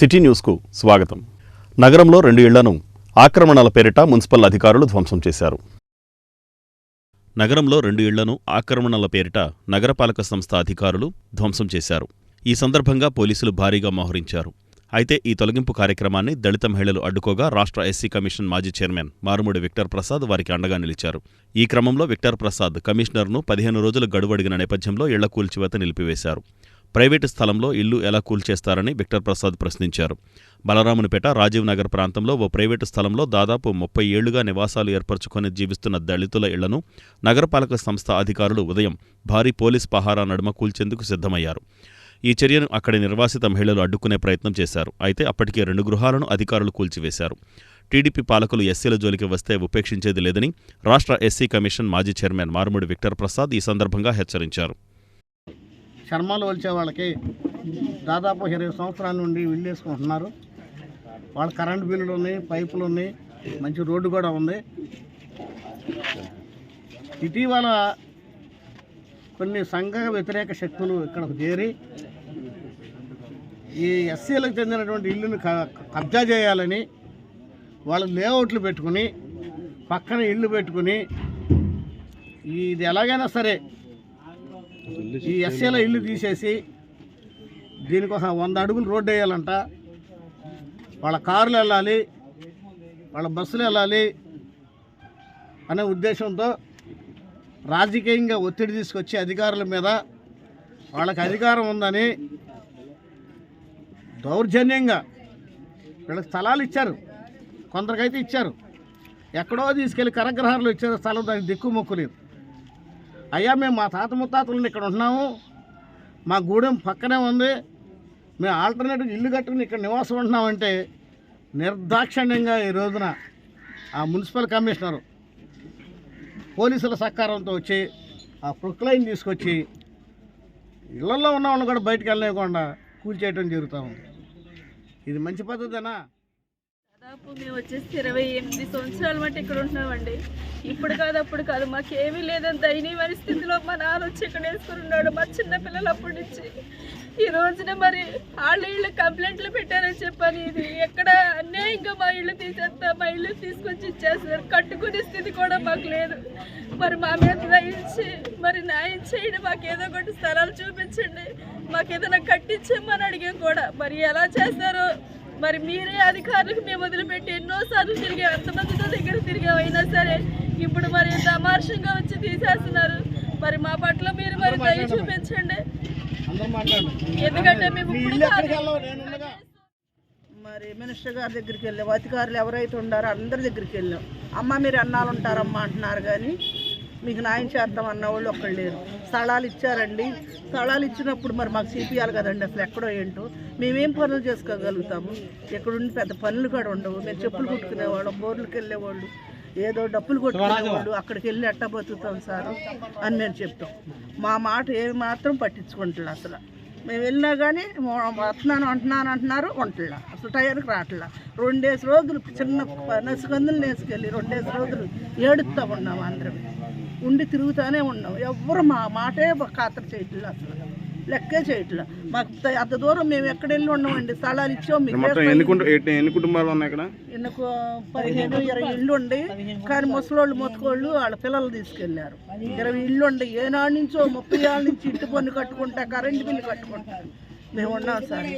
City న్యూస్కు స్వాగతం. నగరంలో 2 ఇళ్లను ఆక్రమణల పేరిట మున్సిపల్ అధికారులు ధ్వంసం చేశారు. నగరంలో 2 ఇళ్లను ఆక్రమణల పేరిట నగరపాలక సంస్థ అధికారులు ధ్వంసం చేశారు. ఈ సందర్భంగా పోలీసులు భారీగా మోహరించారు. అయితే ఈ తొలగింపు కార్యక్రమాన్ని దళిత మహిళలు అడ్డుకోగా రాష్ట్ర ఎస్సీ కమిషన్ మాజీ చైర్మన్ మారుమూడి విక్టర్ ప్రసాద్ వారికి అండగా నిలిచారు. ఈ క్రమంలో విక్టర్ ప్రసాద్ కమిషనర్ను 15 రోజుల గడువు అడిగిన నేపథ్యంలో ఇళ్ల కూల్చివేత నిలిపివేశారు. ప్రైవేటు స్థలంలో ఇల్లు ఎలా కూల్చేస్తారని విక్టర్ ప్రసాద్ ప్రశ్నించారు. బలరామునిపేట రాజీవ్ నగర్ ప్రాంతంలో ఓ ప్రైవేటు స్థలంలో దాదాపు 30 ఏళ్లుగా నివాసాలు ఏర్పరచుకొని జీవిస్తున్న దళితుల ఇళ్లను నగరపాలక సంస్థ అధికారులు ఉదయం భారీ పోలీస్ పహారా నడుమ కూల్చేందుకు సిద్ధమయ్యారు. ఈ చర్యను అక్కడి నిర్వాసిత మహిళలు అడ్డుకునే ప్రయత్నం చేశారు. అయితే అప్పటికే 2 గృహాలను అధికారులు కూల్చివేశారు. టీడీపీ పాలకులు ఎస్సీల జోలికి వస్తే ఉపేక్షించేది లేదని రాష్ట్ర ఎస్సీ కమిషన్ మాజీ చైర్మన్ మారుమూడి విక్టర్ ప్రసాద్ ఈ సందర్భంగా హెచ్చరించారు. చర్మాలు వలిచే వాళ్ళకి దాదాపు 20 సంవత్సరాల నుండి ఇల్లు వేసుకుంటున్నారు. వాళ్ళ కరెంటు బిల్లులు ఉన్నాయి, పైపులు ఉన్నాయి, మంచి రోడ్డు కూడా ఉంది. ఇటీవల కొన్ని సంఘ వ్యతిరేక శక్తులు ఇక్కడకు చేరి ఈ ఎస్సీలకు చెందినటువంటి ఇల్లును కబ్జా చేయాలని వాళ్ళు లేఅవుట్లు పెట్టుకుని పక్కన ఇల్లు పెట్టుకుని ఇది ఎలాగైనా సరే ఈ ఎస్సీల ఇల్లు తీసేసి దీనికి ఒక 100 అడుగులు రోడ్డు వేయాలంట. వాళ్ళ కార్లు వెళ్ళాలి, వాళ్ళ బస్సులు వెళ్ళాలి అనే ఉద్దేశంతో రాజకీయంగా ఒత్తిడి తీసుకొచ్చి అధికారుల మీద వాళ్ళకి అధికారం ఉందని దౌర్జన్యంగా వీళ్ళకి స్థలాలు ఇచ్చారు. కొందరికైతే ఇచ్చారు, ఎక్కడో తీసుకెళ్ళి కరగ్రహాలు ఇచ్చారు. స్థలం దానికి దిక్కు మొక్కు లేదు. అయ్యా మేము మా తాత ముత్తాతలను ఇక్కడ ఉంటున్నాము, మా గూడెం పక్కనే ఉంది, మేము ఆల్టర్నేటివ్ ఇల్లు కట్టుకుని ఇక్కడ నివాసం ఉంటున్నామంటే నిర్దాక్షిణ్యంగా ఈ రోజున ఆ మున్సిపల్ కమిషనరు పోలీసుల సహకారంతో వచ్చి ఆ ప్రొక్లైన్ తీసుకొచ్చి ఇళ్లలో ఉన్న వాళ్ళని కూడా బయటకు వెళ్ళలేకుండా కూల్చేయటం జరుగుతూ ఉంది. ఇది మంచి పద్ధతేనా? దాదాపు మేము వచ్చేసి 28 సంవత్సరాల మట్టి ఇక్కడ ఉంటున్నామండి. ఇప్పుడు కాదు అప్పుడు కాదు, మాకేమీ లేదని దయనీయ పరిస్థితిలో మా నాన్న వచ్చి ఇక్కడ వేసుకుని ఉన్నాడు. మా చిన్న పిల్లలు అప్పటి నుంచి ఈ రోజున మరి వాళ్ళ ఇళ్ళు కంప్లైంట్లు పెట్టారని చెప్పని ఇది ఎక్కడ అన్యాయంగా మా ఇల్లు తీసేస్తా, మా ఇల్లు తీసుకొచ్చి ఇచ్చేస్తారు. కట్టుకునే స్థితి కూడా మాకు లేదు. మరి మా మీద దయించి మరి న్యాయం చేయండి, మాకేదో ఒకటి స్థలాలు చూపించండి, మాకేదైనా కట్టించమని అడిగాం కూడా. మరి ఎలా చేస్తారో మరి మీరే అధికారులకు మేము వదిలిపెట్టి ఎన్నోసార్లు తిరిగాం, ఎంతమందితో దగ్గర తిరిగాం. అయినా సరే ఇప్పుడు మరి ఎంత అమార్షంగా వచ్చి తీసేస్తున్నారు. మరి మా పట్ల మీరు మరి దయ చూపించండి. ఎందుకంటే మేము మరి మినిస్టర్ గారి దగ్గరికి వెళ్ళాం, అధికారులు ఎవరైతే ఉండారో అందరి దగ్గరికి వెళ్ళాం. అమ్మ మీరు అన్నాలు ఉంటారమ్మా అంటున్నారు, కానీ మీకు న్యాయం చేద్దాం అన్న వాళ్ళు ఒక్కళ్ళు లేరు. స్థలాలు ఇచ్చారండి, స్థలాలు ఇచ్చినప్పుడు మరి మాకు చూపించాలి కదండి. అసలు ఎక్కడో ఏంటో మేమేం పనులు చేసుకోగలుగుతాము? ఎక్కడుండి పెద్ద పనులు కూడా ఉండవు. మేము చెప్పులు కుట్టుకునేవాళ్ళం, బోర్లకు వెళ్ళేవాళ్ళు, ఏదో డప్పులు కొట్టుకునేవాళ్ళు, అక్కడికి వెళ్ళి ఎట్టా బతుకుతాం సార్ అని మేము చెప్తాం. మా మాట ఏమాత్రం పట్టించుకుంటున్నా. అసలు మేము వెళ్ళినా కానీ అంటున్నారు వంటలా, అసలు టైంకి రావట్లా. 2 రోజులు చిన్న నసుకందులు నేసుకెళ్ళి 2 రోజులు ఏడుస్తూ ఉన్నాం. అందరం ఉండి తిరుగుతూనే ఉన్నాం. ఎవరు మా మాటే ఖాతరు చేయట్లేదు, అసలు లెక్కే చేయట్లేదు. మాకు అంత దూరం మేము ఎక్కడ వెళ్ళి ఉన్నామండి. స్థలాలు ఇచ్చాం. ఎన్ని కుటుంబాలు ఉన్నాయి ఇక్కడ? 15-20 ఇళ్ళు ఉండి, కానీ ముసలోళ్ళు మొత్తుకోళ్ళు వాళ్ళ పిల్లలు తీసుకెళ్ళారు. 20 ఇళ్ళు ఉండి, ఏనాడు నుంచో 30 ఏళ్ళ నుంచి ఇంటి పన్ను కట్టుకుంటా, కరెంటు బిల్లు కట్టుకుంటా మేము ఉన్నాం సార్.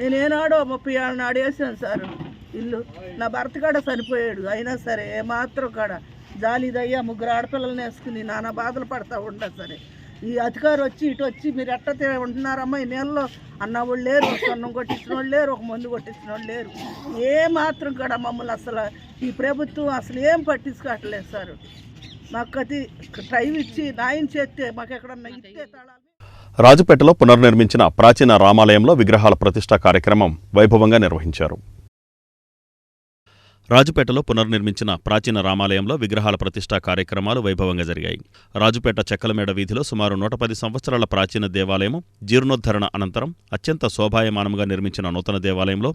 నేను ఏనాడో 30 ఏళ్ళ నాడు వేసాను సార్ ఇల్లు. నా భర్త కాడ చనిపోయాడు, అయినా సరే ఏమాత్రం కాడ జాలిదయ్యా 3 ఆడపిల్లలను వేసుకుని నానా బాధలు పడతా ఉంటా సరే. ఈ అధికారి వచ్చి ఇటు వచ్చి మీరు ఎట్ట ఉంటున్నారమ్మా ఈ నెలలో అన్నవాళ్ళు లేరు, సొన్నం కొట్టించిన వాళ్ళు లేరు, ఒక మందు కొట్టించిన వాళ్ళు లేరు. ఏమాత్రం కూడా మమ్మల్ని అసలు ఈ ప్రభుత్వం అసలు ఏం పట్టించుకోవట్లేదు సార్. మాకు అది టైం ఇచ్చి న్యాయం చేస్తే మాకు ఎక్కడన్నా ఇస్తే తాళాలు. రాజుపేటలో పునర్నిర్మించిన ప్రాచీన రామాలయంలో విగ్రహాల ప్రతిష్ఠ కార్యక్రమం వైభవంగా నిర్వహించారు. రాజుపేటలో పునర్నిర్మించిన ప్రాచీన రామాలయంలో విగ్రహాల ప్రతిష్ఠా కార్యక్రమాలు వైభవంగా జరిగాయి. రాజుపేట చెక్కలమేడ వీధిలో సుమారు 110 సంవత్సరాల ప్రాచీన దేవాలయం జీర్ణోద్ధరణ అనంతరం అత్యంత శోభాయమానంగా నిర్మించిన నూతన దేవాలయంలో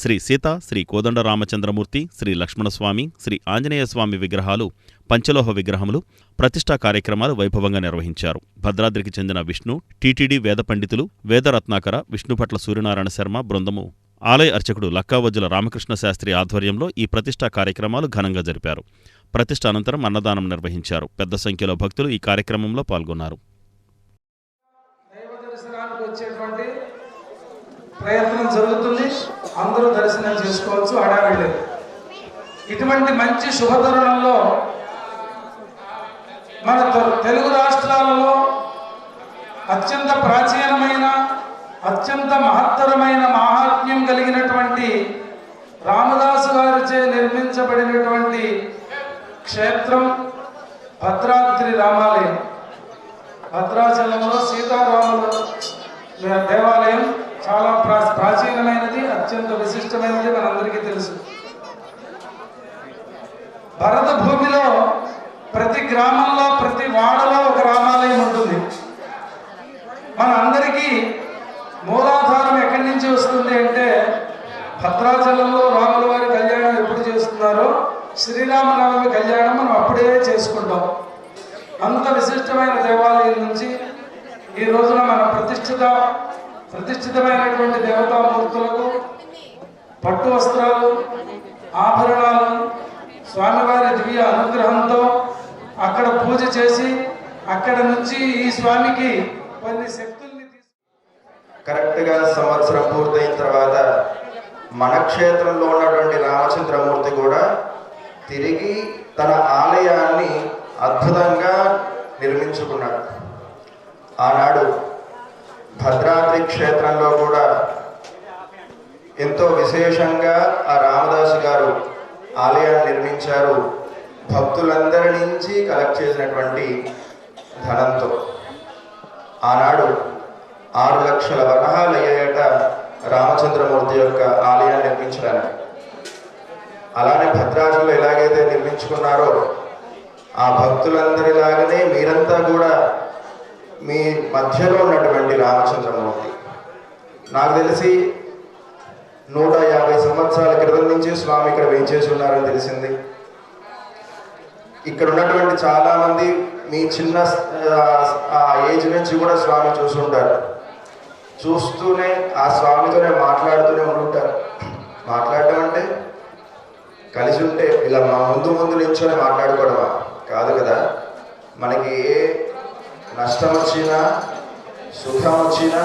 శ్రీ సీత, శ్రీ కోదండరామచంద్రమూర్తి, శ్రీ లక్ష్మణస్వామి, శ్రీ ఆంజనేయస్వామి విగ్రహాలు, పంచలోహ విగ్రహములు ప్రతిష్ఠా కార్యక్రమాలు వైభవంగా నిర్వహించారు. భద్రాద్రికి చెందిన విష్ణు, టీటీడీ వేద పండితులు, వేదరత్నాకర, విష్ణుభట్ల సూర్యనారాయణ శర్మ బృందము, ఆలయ అర్చకుడు లక్కావజ్జుల రామకృష్ణ శాస్త్రి ఆధ్వర్యంలో ఈ ప్రతిష్ఠా కార్యక్రమాలు ఘనంగా జరిపారు. ప్రతిష్ఠ అనంతరం అన్నదానం నిర్వహించారు. పెద్ద సంఖ్యలో భక్తులు ఈ కార్యక్రమంలో పాల్గొన్నారు. ప్రయత్నం జరుగుతుంది, అందరూ దర్శనం చేసుకోవచ్చు, హడావిడి. ఇటువంటి మంచి శుభతరుణంలో మన తెలుగు రాష్ట్రాలలో అత్యంత ప్రాచీనమైన, అత్యంత మహత్తరమైన మాహాత్మ్యం కలిగినటువంటి రామదాసు గారిచే నిర్మించబడినటువంటి క్షేత్రం భద్రాద్రి రామాలయం. భద్రాచలంలో సీతారాముల దేవాలయం చాలా ప్రాచీనమైనది, అత్యంత విశిష్టమైనది, మనందరికీ తెలుసు. భరత భూమిలో ప్రతి గ్రామంలో, ప్రతి వాడలో ఒక రామాలయం ఉంటుంది. మన అందరికీ మూలాధారం ఎక్కడి నుంచి వస్తుంది అంటే, భద్రాచలంలో రాముల వారి కళ్యాణం ఎప్పుడు చేస్తున్నారో శ్రీరామనవమి కళ్యాణం మనం అప్పుడే చేసుకుంటాం. అంత విశిష్టమైన దేవాలయం నుంచి ఈ రోజున మన ప్రతిష్ఠితమైనటువంటి దేవతామూర్తులకు పట్టు వస్త్రాలు, ఆభరణాలు, స్వామివారి దివ్య అనుగ్రహంతో అక్కడ పూజ చేసి అక్కడ నుంచి ఈ స్వామికి కొన్ని శక్తుల్ని కరెక్ట్గా సంవత్సరం పూర్తయిన తర్వాత మన క్షేత్రంలో ఉన్నటువంటి రామచంద్రమూర్తి కూడా తిరిగి తన ఆలయాన్ని అద్భుతంగా నిర్మించుకున్నాడు. ఆనాడు భద్రాద్రి క్షేత్రంలో కూడా ఎంతో విశేషంగా ఆ రామదాసు గారు ఆలయాన్ని నిర్మించారు. భక్తులందరి నుంచి కలెక్ట్ చేసినటువంటి ధనంతో ఆనాడు 6 లక్షల వరహాలు అయ్యాయట రామచంద్రమూర్తి యొక్క ఆలయాన్ని నిర్మించడానికి. అలానే భద్రాచలంలో ఎలాగైతే నిర్మించుకున్నారో ఆ భక్తులందరిలాగానే మీరంతా కూడా మీ మధ్యలో ఉన్నటువంటి రామచంద్రమూర్తి. నాకు తెలిసి 150 సంవత్సరాల క్రితం నుంచి స్వామి ఇక్కడ వేయించేసి ఉన్నారని తెలిసింది. ఇక్కడ ఉన్నటువంటి చాలామంది మీ చిన్న ఏజ్ నుంచి కూడా స్వామి చూస్తుంటారు. చూస్తూనే ఆ స్వామితోనే మాట్లాడుతూనే ఉంటుంటారు. మాట్లాడటం అంటే కలిసి ఉంటే ఇలా ముందు నిల్చొని మాట్లాడుకోవడమా కాదు కదా. మనకి ఏ నష్టం వచ్చినా, సుఖం వచ్చినా,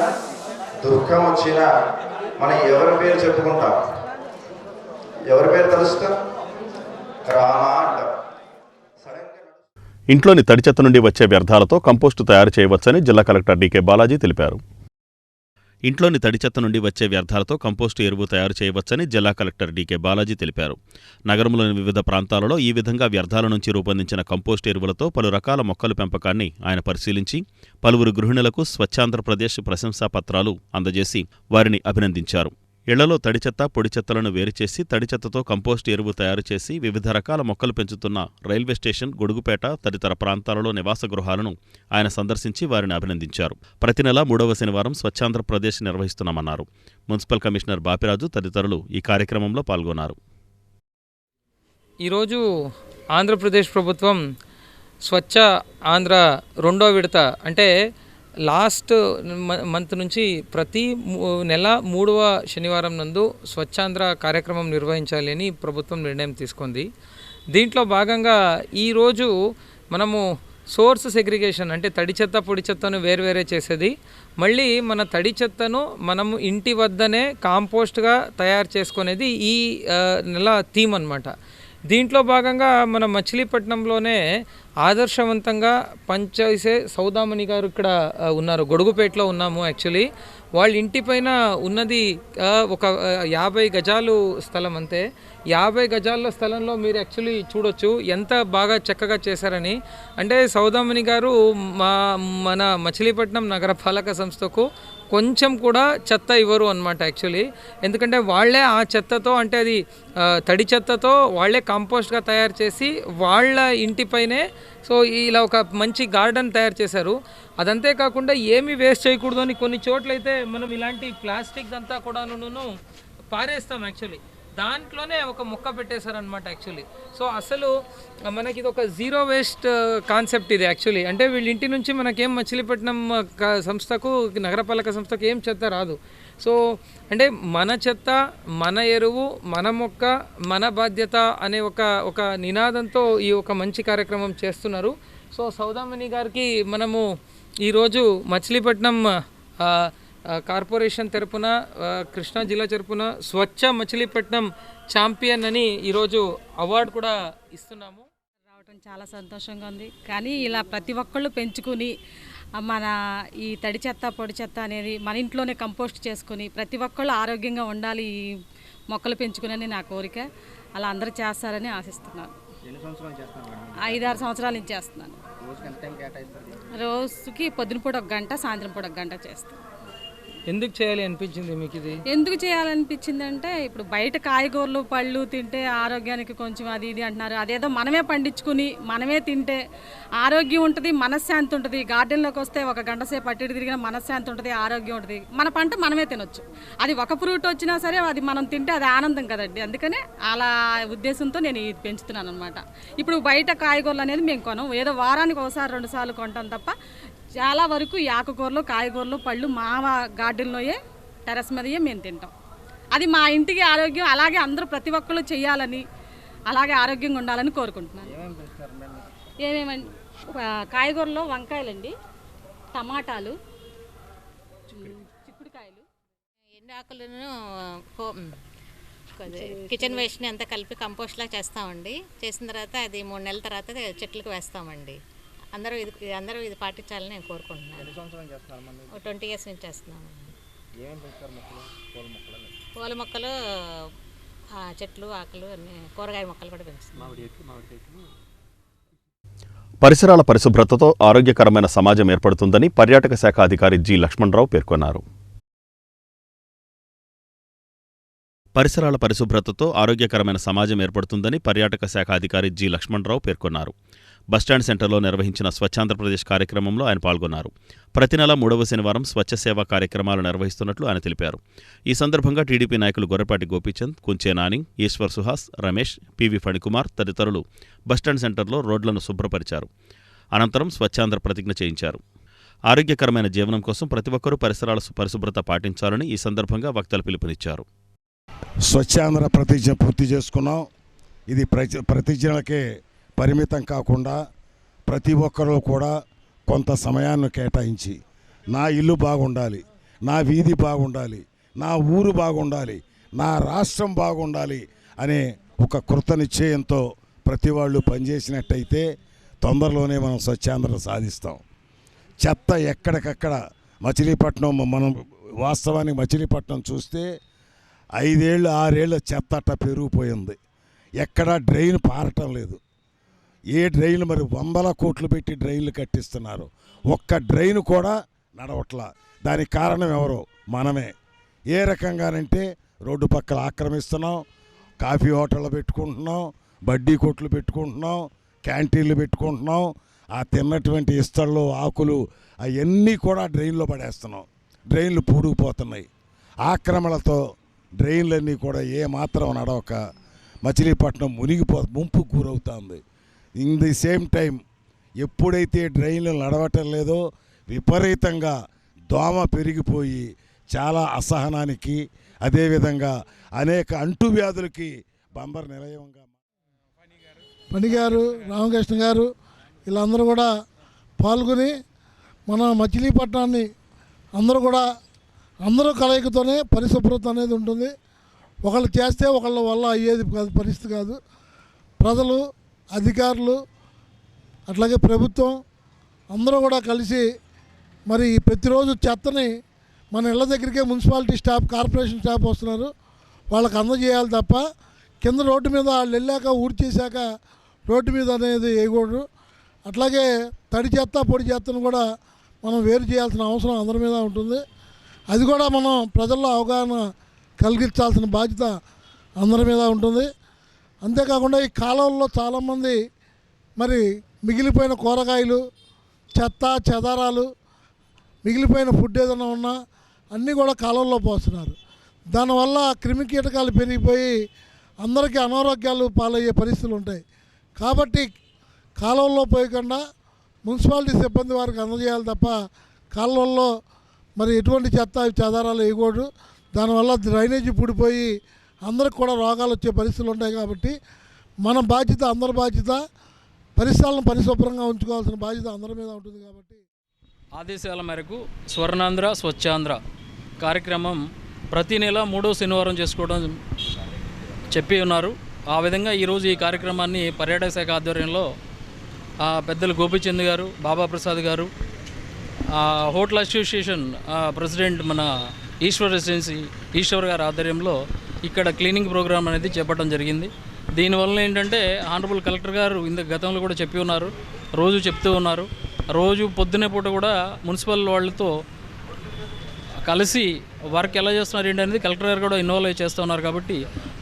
దుఃఖం వచ్చినా మనం ఎవరి పేరు చెప్పుకుంటాం, ఎవరి పేరు తలుస్తాం? రామ అంటాం. ఇంట్లోని తడి చెత్త నుండి వచ్చే వ్యర్థాలతో కంపోస్టు తయారు చేయవచ్చని జిల్లా కలెక్టర్ డీకే బాలాజీ తెలిపారు. ఇంట్లోని తడి చెత్త నుండి వచ్చే వ్యర్థాలతో కంపోస్టు ఎరువు తయారు చేయవచ్చని జిల్లా కలెక్టర్ డీకే బాలాజీ తెలిపారు. నగరంలోని వివిధ ప్రాంతాలలో ఈ విధంగా వ్యర్థాల నుంచి రూపొందించిన కంపోస్టు ఎరువులతో పలు రకాల మొక్కల పెంపకాన్ని ఆయన పరిశీలించి పలువురు గృహిణులకు స్వచ్ఛాంధ్రప్రదేశ్ ప్రశంసా పత్రాలు అందజేసి వారిని అభినందించారు. ఇళ్లలో తడి చెత్త, పొడి చెత్తలను వేరుచేసి తడి చెత్తతో కంపోస్టు ఎరువు తయారు చేసి వివిధ రకాల మొక్కలు పెంచుతున్న రైల్వే స్టేషన్, గొడుగుపేట తదితర ప్రాంతాలలో నివాస గృహాలను ఆయన సందర్శించి వారిని అభినందించారు. ప్రతి నెల 3వ శనివారం స్వచ్ఛాంధ్రప్రదేశ్ నిర్వహిస్తున్నామన్నారు. మున్సిపల్ కమిషనర్ బాపిరాజు తదితరులు ఈ కార్యక్రమంలో పాల్గొన్నారు. ఈరోజు ఆంధ్రప్రదేశ్ ప్రభుత్వం స్వచ్ఛ ఆంధ్ర 2వ విడత అంటే లాస్ట్ మంత్ నుంచి ప్రతి నెల 3వ శనివారం నందు స్వచ్ఛాంధ్ర కార్యక్రమం నిర్వహించాలి అని ప్రభుత్వం నిర్ణయం తీసుకుంది. దీంట్లో భాగంగా ఈరోజు మనము సోర్స్ సెగ్రిగేషన్ అంటే తడి చెత్త, పొడి చెత్తను వేరువేరే చేసేది, మళ్ళీ మన తడి చెత్తను మనము ఇంటి వద్దనే కాంపోస్ట్గా తయారు చేసుకునేది ఈ నెల థీమ్ అన్నమాట. దీంట్లో భాగంగా మన మచిలీపట్నంలోనే ఆదర్శవంతంగా పనిచేసే సౌదామణి గారు ఇక్కడ ఉన్నారు. గొడుగుపేటలో ఉన్నాము. యాక్చువల్లీ వాళ్ళ ఇంటిపైన ఉన్నది ఒక 50 గజాలు స్థలం అంతే. 50 గజాల స్థలంలో మీరు యాక్చువల్లీ చూడొచ్చు ఎంత బాగా చక్కగా చేశారని. అంటే సౌదామిని గారు మన మచిలీపట్నం నగరపాలక సంస్థకు కొంచెం కూడా చెత్త ఇవ్వరు అనమాట యాక్చువల్లీ. ఎందుకంటే వాళ్ళే ఆ చెత్తతో, అంటే అది తడి చెత్తతో వాళ్ళే కాంపోస్ట్గా తయారు చేసి వాళ్ళ ఇంటిపైనే సో ఇలా ఒక మంచి గార్డెన్ తయారు చేశారు. అదంతే కాకుండా ఏమీ వేస్ట్ చేయకూడదు అని కొన్ని చోట్లయితే మనం ఇలాంటి ప్లాస్టిక్ అంతా కూడాను పారేస్తాం యాక్చువల్లీ, దాంట్లోనే ఒక మొక్క పెట్టేశారనమాట యాక్చువల్లీ. సో అసలు మనకి ఇది ఒక జీరో వేస్ట్ కాన్సెప్ట్ ఇది యాక్చువల్లీ. అంటే వీళ్ళ ఇంటి నుంచి మనకేం మచిలీపట్నం సంస్థకు, నగరపాలక సంస్థకు ఏం చెత్త రాదు. సో అంటే మన చెత్త, మన ఎరువు, మన మొక్క, మన బాధ్యత అనే ఒక నినాదంతో ఈ ఒక మంచి కార్యక్రమం చేస్తున్నారు. సో సౌదామిని గారికి మనము ఈరోజు మచిలీపట్నం కార్పొరేషన్ తరపున, కృష్ణా జిల్లా తరపున స్వచ్ఛ మచిలీపట్నం ఛాంపియన్ అని ఈరోజు అవార్డు కూడా ఇస్తున్నాము. రావటం చాలా సంతోషంగా ఉంది. కానీ ఇలా ప్రతి ఒక్కళ్ళు పెంచుకుని మన ఈ తడి చెత్త, పొడి చెత్త అనేది మన ఇంట్లోనే కంపోస్ట్ చేసుకుని ప్రతి ఒక్కళ్ళు ఆరోగ్యంగా ఉండాలి, ఈ మొక్కలు పెంచుకుని నా కోరిక. అలా అందరూ చేస్తారని ఆశిస్తున్నాను. 5-6 సంవత్సరాల నుంచి చేస్తున్నాను. రోజుకి పొద్దునపూట 1 గంట, సాయంత్రం పూట 1 గంట చేస్తాను. ఎందుకు చేయాలి అనిపించింది మీకు ఇది? ఎందుకు చేయాలనిపించింది అంటే, ఇప్పుడు బయట కాయగూరలు పళ్ళు తింటే ఆరోగ్యానికి కొంచెం అది ఇది అంటున్నారు. అదేదో మనమే పండించుకుని మనమే తింటే ఆరోగ్యం ఉంటుంది, మనశ్శాంతి ఉంటుంది. గార్డెన్లోకి వస్తే 1 గంట సేపు అటు ఇటు తిరిగిన మనశ్శాంతి ఉంటుంది, ఆరోగ్యం ఉంటుంది. మన పంట మనమే తినొచ్చు. అది ఒక ఫ్రూట్ వచ్చినా సరే అది మనం తింటే అది ఆనందం కదండి. అందుకనే అలా ఉద్దేశంతో నేను ఇది పెంచుతున్నాను అనమాట. ఇప్పుడు బయట కాయగూరలు అనేది మేము కొనం, ఏదో వారానికి 1-2 సార్లు కొంటాం తప్ప చాలా వరకు ఈ ఆకుకూరలు, కాయగూరలు, పళ్ళు మా గార్డెన్లోయే, టెర్రస్ మీదయే మేము తింటాం. అది మా ఇంటికి ఆరోగ్యం. అలాగే అందరూ ప్రతి ఒక్కళ్ళు చేయాలని, అలాగే ఆరోగ్యంగా ఉండాలని కోరుకుంటున్నాను. ఏమేమండి? కాయగూరలో వంకాయలండి, టమాటాలు, చిక్కుడుకాయలు, ఎండాకులను కిచెన్ వేస్ట్ని అంతా కలిపి కంపోస్ట్లా చేస్తామండి. చేసిన తర్వాత అది 3 నెలల తర్వాత చెట్లకు వేస్తామండి. అందరూ ఇది పాటించాలని నేను కోరుకుంటున్నాను. 20 years నుంచి చేస్తున్నాము. పూల మొక్కలు, చెట్లు, ఆకులు, అన్ని కూరగాయ మొక్కలు కూడా పెంచుతున్నాం. పరిసరాల పరిశుభ్రతతో ఆరోగ్యకరమైన సమాజం ఏర్పడుతుందని పర్యాటక శాఖ అధికారి జి లక్ష్మణరావు పేర్కొన్నారు. పరిసరాల పరిశుభ్రతతో ఆరోగ్యకరమైన సమాజం ఏర్పడుతుందని పర్యాటక శాఖ అధికారి జి లక్ష్మణరావు పేర్కొన్నారు. బస్టాండ్ సెంటర్లో నిర్వహించిన స్వచ్ఛాంధ్రప్రదేశ్ కార్యక్రమంలో ఆయన పాల్గొన్నారు. ప్రతి నెల 3వ శనివారం స్వచ్ఛ సేవా కార్యక్రమాలు నిర్వహిస్తున్నట్లు ఆయన తెలిపారు. ఈ సందర్భంగా టీడీపీ నాయకులు గొర్రెపాటి గోపీచంద్, కుంచే నాని, ఈశ్వర్ సుహాస్, రమేష్, పివి ఫణికుమార్ తదితరులు బస్టాండ్ సెంటర్లో రోడ్లను శుభ్రపరిచారు. అనంతరం స్వచ్ఛాంధ్ర ప్రతిజ్ఞ చేయించారు. ఆరోగ్యకరమైన జీవనం కోసం ప్రతి ఒక్కరూ పరిసరాల పరిశుభ్రత పాటించాలని ఈ సందర్భంగా వక్తలు పిలుపునిచ్చారు. స్వచ్ఛాంధ్ర ప్రతిజ్ఞ పూర్తి చేసుకున్నాం. ఇది ప్రతిజ్ఞలకే పరిమితం కాకుండా ప్రతి ఒక్కరూ కూడా కొంత సమయాన్ని కేటాయించి నా ఇల్లు బాగుండాలి, నా వీధి బాగుండాలి, నా ఊరు బాగుండాలి, నా రాష్ట్రం బాగుండాలి అనే ఒక కృత నిశ్చయంతో ప్రతి వాళ్ళు పనిచేసినట్టయితే తొందరలోనే మనం స్వచ్ఛాంధ్ర సాధిస్తాం. చెత్త ఎక్కడికక్కడ మచిలీపట్నం, మనం వాస్తవానికి మచిలీపట్నం చూస్తే 5 ఏళ్ళు 6 ఏళ్ళ చెత్త అట్ట పెరిగిపోయింది. ఎక్కడా డ్రైన్ పారటం లేదు. ఏ డ్రైన్లు మరి 100 కోట్లు పెట్టి డ్రైన్లు కట్టిస్తున్నారు, ఒక్క డ్రైన్ కూడా నడవట్లా. దానికి కారణం ఎవరో? మనమే. ఏ రకంగానంటే రోడ్డు పక్కల ఆక్రమిస్తున్నాం, కాఫీ హోటళ్ళు పెట్టుకుంటున్నాం, బడ్డీ కొట్లు పెట్టుకుంటున్నాం, క్యాంటీన్లు పెట్టుకుంటున్నాం. ఆ తిన్నటువంటి ఇస్తళ్ళు, ఆకులు అవన్నీ కూడా డ్రైన్లో పడేస్తున్నాం. డ్రైన్లు పూడుకుపోతున్నాయి. ఆక్రమణలతో డ్రైన్లన్నీ కూడా ఏమాత్రం నడవక మచిలీపట్నం ముంపుకు గురవుతుంది. ఇన్ ది సేమ్ టైం ఎప్పుడైతే డ్రైన్లు నడవటం లేదో విపరీతంగా దోమ పెరిగిపోయి చాలా అసహనానికి, అదేవిధంగా అనేక అంటువ్యాధులకి బంబర్ నిలయంగా పనిగారు, రామకృష్ణ గారు వీళ్ళందరూ కూడా పాల్గొని మన మచిలీపట్నాన్ని అందరూ కలయికతోనే పరిశుభ్రత అనేది ఉంటుంది. ఒకళ్ళు చేస్తే ఒకళ్ళ వల్ల అయ్యేది పరిస్థితి కాదు. ప్రజలు, అధికారులు, అట్లాగే ప్రభుత్వం అందరూ కూడా కలిసి మరి ప్రతిరోజు చెత్తని మన ఇళ్ళ దగ్గరికే మున్సిపాలిటీ స్టాఫ్, కార్పొరేషన్ స్టాఫ్ వస్తున్నారు, వాళ్ళకి అందజేయాలి తప్ప కింద రోడ్డు మీద వాళ్ళు వెళ్ళాక ఊడ్చేశాక రోడ్డు మీద అనేది వేయకూడదు. అట్లాగే తడి చెత్త పొడి చెత్తను కూడా మనం వేరు చేయాల్సిన అవసరం అందరి మీద ఉంటుంది. అది కూడా మనం ప్రజల్లో అవగాహన కలిగించాల్సిన బాధ్యత అందరి మీద ఉంటుంది. అంతేకాకుండా ఈ కాలువల్లో చాలామంది మరి మిగిలిపోయిన కూరగాయలు, చెత్త చెదారాలు, మిగిలిపోయిన ఫుడ్ ఏదైనా ఉన్నా అన్నీ కూడా కాలువల్లో పోస్తున్నారు. దానివల్ల క్రిమి కీటకాలు పెరిగిపోయి అందరికీ అనారోగ్యాలు పాలయ్యే పరిస్థితులు ఉంటాయి. కాబట్టి కాలువల్లో పోయకుండా మున్సిపాలిటీ సిబ్బంది వారికి అందజేయాలి తప్ప కాలువల్లో మరి ఎటువంటి చెత్త చెదారాలు వేయకూడదు. దానివల్ల డ్రైనేజీ పూడిపోయి అందరికి కూడా రోగాలు వచ్చే పరిస్థితులు ఉంటాయి. కాబట్టి మన బాధ్యత, అందరి బాధ్యత, పరిసరాలను పరిశుభ్రంగా ఉంచుకోవాల్సిన బాధ్యత అందరి మీద ఉంటుంది. కాబట్టి ఆదేశాల మేరకు స్వర్ణాంధ్ర స్వచ్ఛాంధ్ర కార్యక్రమం ప్రతి నెల 3వ శనివారం చేసుకోవడం చెప్పి ఉన్నారు. ఆ విధంగా ఈరోజు ఈ కార్యక్రమాన్ని పర్యాటక శాఖ ఆధ్వర్యంలో పెద్దలు గోపీచంద్ గారు, బాబా ప్రసాద్ గారు, హోటల్ అసోసియేషన్ ప్రెసిడెంట్ మన ఈశ్వర్ గారి ఆధ్వర్యంలో ఇక్కడ క్లీనింగ్ ప్రోగ్రామ్ అనేది చేపట్టడం జరిగింది. దీనివల్ల ఏంటంటే ఆనరబుల్ కలెక్టర్ గారు గతంలో కూడా చెప్పి ఉన్నారు, రోజు చెప్తూ ఉన్నారు. రోజు పొద్దునే పూట కూడా మున్సిపల్ వాళ్ళతో కలిసి వర్క్ ఎలా చేస్తున్నారు ఏంటనేది కలెక్టర్ గారు కూడా ఇన్వాల్వ్ చేస్తూ ఉన్నారు. కాబట్టి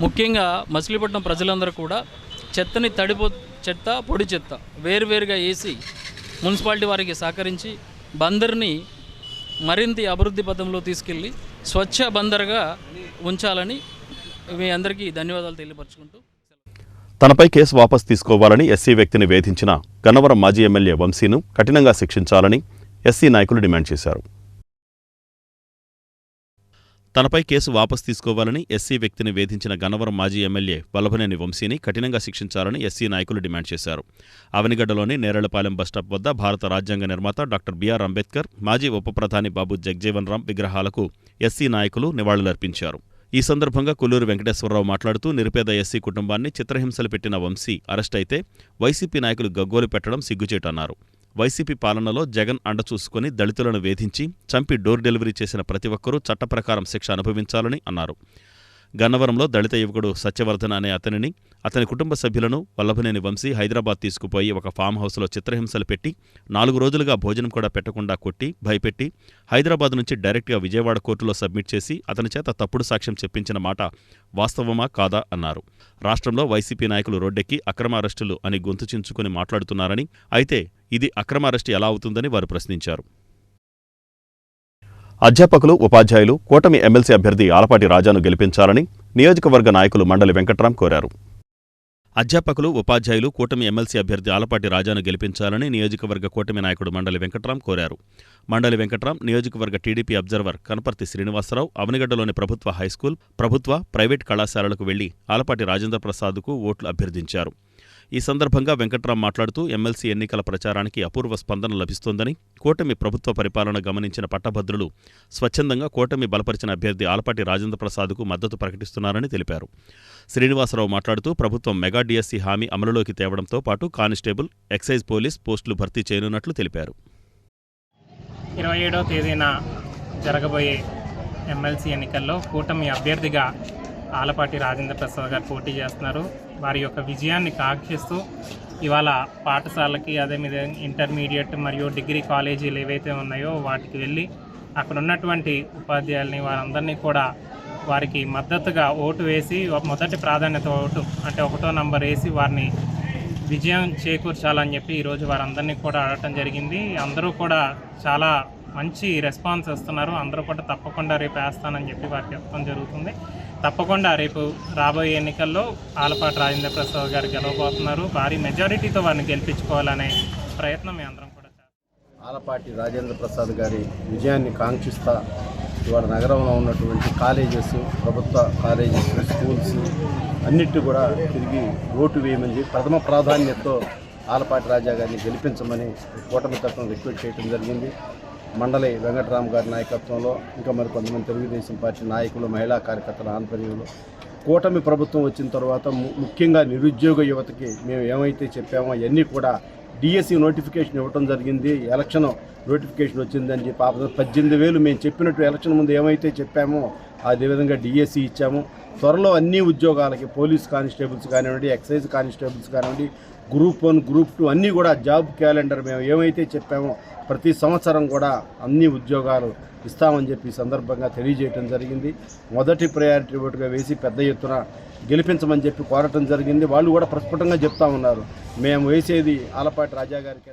ముఖ్యంగా మచిలీపట్నం ప్రజలందరూ కూడా చెత్తని చెత్త పొడి చెత్త వేరువేరుగా వేసి మున్సిపాలిటీ వారికి సహకరించి బందర్ని మరింత అభివృద్ధి పథంలో తీసుకెళ్ళి స్వచ్ఛ బందర్గా ఉంచాలని మీ అందరికీ ధన్యవాదాలు తెలియపరుచుకుంటూ, తనపై కేసు వాపసు తీసుకోవాలని ఎస్సీ వ్యక్తిని వేధించిన గన్నవరం మాజీ ఎమ్మెల్యే వంశీను కఠినంగా శిక్షించాలని ఎస్సీ నాయకులు డిమాండ్ చేశారు. తనపై కేసు వాపసు తీసుకోవాలని ఎస్సీ వ్యక్తిని వేధించిన గన్నవరం మాజీ ఎమ్మెల్యే వల్లభనేని వంశీని కఠినంగా శిక్షించాలని ఎస్సీ నాయకులు డిమాండ్ చేశారు. అవనిగడ్డలోని నేరేళ్లపాలెం బస్టాప్ వద్ద భారత రాజ్యాంగ నిర్మాత డాక్టర్ బిఆర్ అంబేద్కర్, మాజీ ఉప ప్రధాని బాబు జగ్జీవన్ రామ్ విగ్రహాలకు ఎస్సీ నాయకులు నివాళులర్పించారు. ఈ సందర్భంగా కొల్లూరు వెంకటేశ్వరరావు మాట్లాడుతూ నిరుపేద ఎస్సీ కుటుంబాన్ని చిత్రహింసలు పెట్టిన వంశీ అరెస్టైతే వైసీపీ నాయకులు గగ్గోలు పెట్టడం సిగ్గుచేటన్నారు. వైసీపీ పాలనలో జగన్ అండ చూసుకుని దళితులను వేధించి చంపి డోర్ డెలివరీ చేసిన ప్రతి ఒక్కరూ చట్టప్రకారం శిక్ష అనుభవించాలని అన్నారు. గన్నవరంలో దళిత యువకుడు సత్యవర్ధన్ అనే అతని కుటుంబ సభ్యులను వల్లభనేని వంశీ హైదరాబాద్ తీసుకుపోయి ఒక ఫామ్ హౌస్లో చిత్రహింసలు పెట్టి 4 రోజులుగా భోజనం కూడా పెట్టకుండా కొట్టి భయపెట్టి హైదరాబాద్ నుంచి డైరెక్ట్గా విజయవాడ కోర్టులో సబ్మిట్ చేసి అతని చేత తప్పుడు సాక్ష్యం చెప్పించిన మాట వాస్తవమా కాదా అన్నారు. రాష్ట్రంలో వైసీపీ నాయకులు రోడ్డెక్కి అక్రమ అరెస్టులు అని గొంతు చించుకుని మాట్లాడుతున్నారని, అయితే ఇది అక్రమ అరెస్టు ఎలా అవుతుందని వారు ప్రశ్నించారు. అధ్యాపకులు, ఉపాధ్యాయులు కూటమి ఎమ్మెల్సీ అభ్యర్థి ఆలపాటి రాజాను గెలిపించాలని నియోజకవర్గ నాయకులు మండలి వెంకట్రాం కోరారు. అధ్యాపకులు, ఉపాధ్యాయులు కూటమి ఎమ్మెల్సీ అభ్యర్థి ఆలపాటి రాజాను గెలిపించాలని నియోజకవర్గ కూటమి నాయకుడు మండలి వెంకట్రాం కోరారు. మండలి వెంకట్రాం నియోజకవర్గ టీడీపీ అబ్జర్వర్ కనపర్తి శ్రీనివాసరావు అవనిగడ్డలోని ప్రభుత్వ హైస్కూల్, ప్రభుత్వ, ప్రైవేట్ కళాశాలలకు వెళ్లి ఆలపాటి రాజేంద్ర ప్రసాద్కు ఓట్లు అభ్యర్థించారు. ఈ సందర్భంగా వెంకట్రాం మాట్లాడుతూ ఎమ్మెల్సీ ఎన్నికల ప్రచారానికి అపూర్వ స్పందన లభిస్తోందని, కూటమి ప్రభుత్వ పరిపాలన గమనించిన పట్టభద్రులు స్వచ్ఛందంగా కూటమి బలపరిచిన అభ్యర్థి ఆలపాటి రాజేంద్ర ప్రసాద్కు మద్దతు ప్రకటిస్తున్నారని తెలిపారు. శ్రీనివాసరావు మాట్లాడుతూ ప్రభుత్వం మెగా డిఎస్సీ హామీ అమలులోకి తేవడంతో పాటు కానిస్టేబుల్, ఎక్సైజ్ పోలీస్ పోస్టులు భర్తీ చేయనున్నట్లు తెలిపారు. 27వ తేదీన జరగబోయే ఎమ్మెల్సీ ఎన్నికల్లో కూటమి అభ్యర్థిగా ఆలపాటి రాజేంద్ర ప్రసాద్ గారు పోటీ చేస్తున్నారు. వారి యొక్క విజయాన్ని కాంక్షిస్తూ ఇవాళ పాఠశాలకి, అదేవిధంగా ఇంటర్మీడియట్ మరియు డిగ్రీ కాలేజీలు ఏవైతే ఉన్నాయో వాటికి వెళ్ళి అక్కడ ఉన్నటువంటి ఉపాధ్యాయుల్ని వారందరినీ కూడా వారికి మద్దతుగా ఓటు వేసి, మొదటి ప్రాధాన్యత ఓటు అంటే 1వ నంబర్ వేసి వారిని విజయం చేకూర్చాలని చెప్పి ఈరోజు వారందరినీ కూడా అడగటం జరిగింది. అందరూ కూడా చాలా మంచి రెస్పాన్స్ ఇస్తున్నారు. అందరూ కూడా తప్పకుండా రేపు వేస్తానని చెప్పి వారికి చెప్పడం జరుగుతుంది. తప్పకుండా రేపు రాబోయే ఎన్నికల్లో ఆలపాటి రాజేంద్ర ప్రసాద్ గారు గెలవబోతున్నారు. భారీ మెజారిటీతో వారిని గెలిపించుకోవాలనే ప్రయత్నం మీ అందరం కూడా చేస్తాం. ఆలపాటి రాజేంద్ర ప్రసాద్ గారి విజయాన్ని కాంక్షిస్తా ఇవాళ నగరంలో ఉన్నటువంటి కాలేజెస్, ప్రభుత్వ కాలేజెస్, స్కూల్స్ అన్నిటి కూడా తిరిగి ఓటు వేయమని ప్రథమ ప్రాధాన్యతతో ఆలపాటి రాజా గారిని గెలిపించమని కూటమి తరఫున రిక్వెస్ట్ చేయడం జరిగింది. మండలి వెంకటరామ్ గారి నాయకత్వంలో ఇంకా మరి కొంతమంది తెలుగుదేశం పార్టీ నాయకులు, మహిళా కార్యకర్తల ఆధ్వర్యంలో కూటమి ప్రభుత్వం వచ్చిన తర్వాత ముఖ్యంగా నిరుద్యోగ యువతకి మేము ఏమైతే చెప్పామో అవన్నీ కూడా డిఎస్సి నోటిఫికేషన్ ఇవ్వడం జరిగింది. ఎలక్షన్ నోటిఫికేషన్ వచ్చిందని చెప్పి 18,000 మేము చెప్పినట్టు ఎలక్షన్ ముందు ఏమైతే చెప్పామో అదేవిధంగా డిఎస్సి ఇచ్చాము. త్వరలో అన్ని ఉద్యోగాలకి పోలీస్ కానిస్టేబుల్స్ కానివ్వండి, ఎక్సైజ్ కానిస్టేబుల్స్ కానివ్వండి, గ్రూప్ 1 గ్రూప్ 2 అన్నీ కూడా జాబ్ క్యాలెండర్ మేము ఏమైతే చెప్పామో ప్రతి సంవత్సరం కూడా అన్ని ఉద్యోగాలు ఇస్తామని చెప్పి సందర్భంగా తెలియజేయడం జరిగింది. మొదటి ప్రయారిటీ ఓటుగా వేసి పెద్ద ఎత్తున గెలిపించమని చెప్పి కోరటం జరిగింది. వాళ్ళు కూడా ప్రస్ఫుటంగా చెప్తా ఉన్నారు, మేము వేసేది ఆలపాటి రాజా గారికి.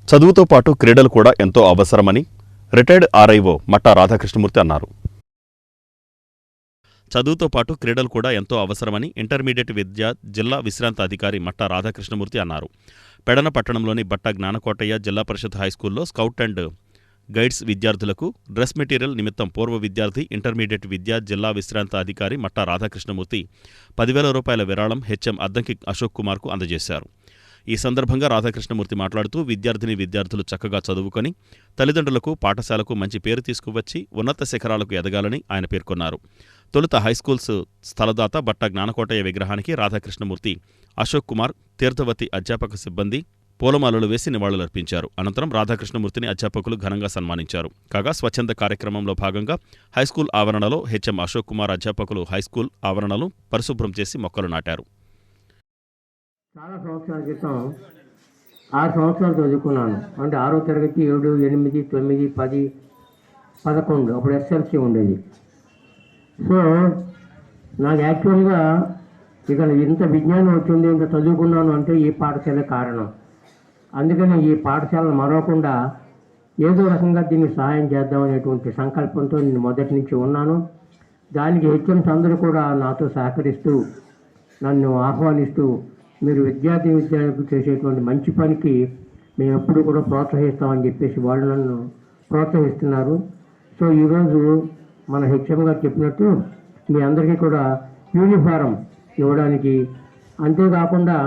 చదువుతో పాటు క్రీడలు కూడా ఎంతో అవసరమని రిటైర్డ్ ఆర్ఐఓ మట్టా రాధాకృష్ణమూర్తి అన్నారు. చదువుతో పాటు క్రీడలు కూడా ఎంతో అవసరమని ఇంటర్మీడియట్ విద్య జిల్లా విశ్రాంత అధికారి మట్టా రాధాకృష్ణమూర్తి అన్నారు. పెడన పట్టణంలోని బట్టా జ్ఞానకోటయ్య జిల్లా పరిషత్ హైస్కూల్లో స్కౌట్ అండ్ గైడ్స్ విద్యార్థులకు డ్రెస్ మెటీరియల్ నిమిత్తం పూర్వ విద్యార్థి ఇంటర్మీడియట్ విద్య జిల్లా విశ్రాంత అధికారి మట్టా రాధాకృష్ణమూర్తి 10,000 రూపాయల విరాళం హెచ్ఎం అద్దంకి అశోక్ కుమార్కు అందజేశారు. ఈ సందర్భంగా రాధాకృష్ణమూర్తి మాట్లాడుతూ విద్యార్థులు చక్కగా చదువుకొని తల్లిదండ్రులకు పాఠశాలకు మంచి పేరు తీసుకువచ్చి ఉన్నత శిఖరాలకు ఎదగాలని ఆయన పేర్కొన్నారు. తొలుత హైస్కూల్స్ స్థలదాత బట్టా జ్ఞానకోటయ్య విగ్రహానికి రాధాకృష్ణమూర్తి, అశోక్ కుమార్, తీర్థవతి అధ్యాపక సిబ్బంది పూలమాలలు వేసి నివాళులర్పించారు. అనంతరం రాధాకృష్ణమూర్తిని అధ్యాపకులు ఘనంగా సన్మానించారు. కాగా స్వచ్ఛంద కార్యక్రమంలో భాగంగా హైస్కూల్ ఆవరణలో హెచ్ఎం అశోక్ కుమార్ అధ్యాపకులు హైస్కూల్ ఆవరణలు పరిశుభ్రం చేసి మొక్కలు నాటారు. చాలా సంవత్సరాల క్రితం 6 సంవత్సరాలు చదువుకున్నాను. అంటే 6వ తరగతి, 7, 8, 9, 10, 11 అప్పుడు ఎస్ఎల్సి ఉండేది. సో నాకు యాక్చువల్గా ఇక్కడ ఇంత విజ్ఞానం వచ్చింది, ఇంత చదువుకున్నాను అంటే ఈ పాఠశాల కారణం. అందుకని ఈ పాఠశాలను మరవకుండా ఏదో రకంగా దీన్ని సహాయం చేద్దామనేటువంటి సంకల్పంతో నేను మొదటి నుంచి ఉన్నాను. దానికి హెచ్ఎంస్ అందరూ కూడా నాతో సహకరిస్తూ నన్ను ఆహ్వానిస్తూ మీరు విద్యార్థులు చేసేటువంటి మంచి పనికి మేము ఎప్పుడు కూడా ప్రోత్సహిస్తామని చెప్పేసి వాళ్ళు నన్ను ప్రోత్సహిస్తున్నారు. సో ఈరోజు మన హెచ్ఎం గారు చెప్పినట్టు మీ అందరికీ కూడా యూనిఫారం ఇవ్వడానికి, అంతేకాకుండా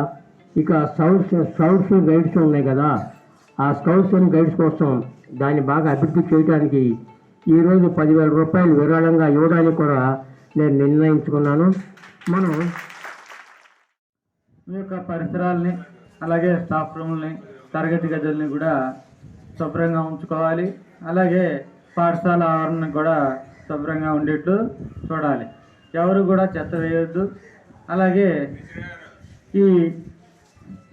ఇక స్కౌట్స్ గైడ్స్ ఉన్నాయి కదా, ఆ స్కౌట్స్ అండ్ గైడ్స్ కోసం దాన్ని బాగా అభివృద్ధి చేయడానికి ఈరోజు 10,000 రూపాయలు విరాళంగా ఇవ్వడానికి కూడా నేను నిర్ణయించుకున్నాను. మనం ఈ యొక్క పరిసరాలని అలాగే స్టాఫ్ రూమ్ని, తరగతి గదుల్ని కూడా శుభ్రంగా ఉంచుకోవాలి. అలాగే పాఠశాల ఆవరణను కూడా శుభ్రంగా ఉండేట్లు చూడాలి. ఎవరు కూడా చెత్త వేయొద్దు. అలాగే ఈ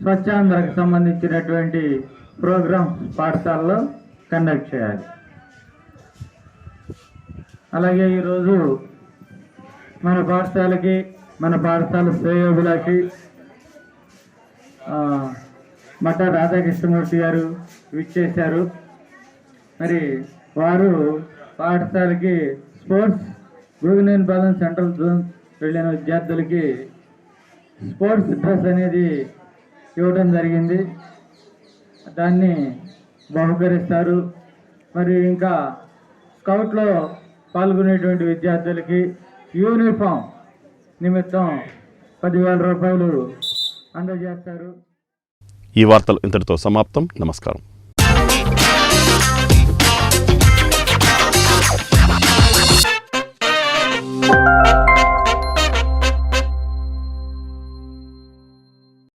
స్వచ్ఛాంధ్రకు సంబంధించినటువంటి ప్రోగ్రామ్స్ పాఠశాలలో కండక్ట్ చేయాలి. అలాగే ఈరోజు మన పాఠశాలకి, మన పాఠశాల శ్రేయోభిలాషి మట్టా రాధాకృష్ణమూర్తి గారు విచ్చేశారు. మరి వారు పాఠశాలకి స్పోర్ట్స్ గోగినేనిపాలెం సెంట్రల్ జోన్ వెళ్ళిన విద్యార్థులకి స్పోర్ట్స్ డ్రెస్ అనేది ఇవ్వడం జరిగింది. దాన్ని బహుకరిస్తారు. మరి ఇంకా స్కౌట్లో పాల్గొనేటువంటి విద్యార్థులకి యూనిఫామ్ నిమిత్తం 10,000 రూపాయలు అందజేస్తారు. ఈ వార్తలు ఇంతటితో సమాప్తం. నమస్కారం.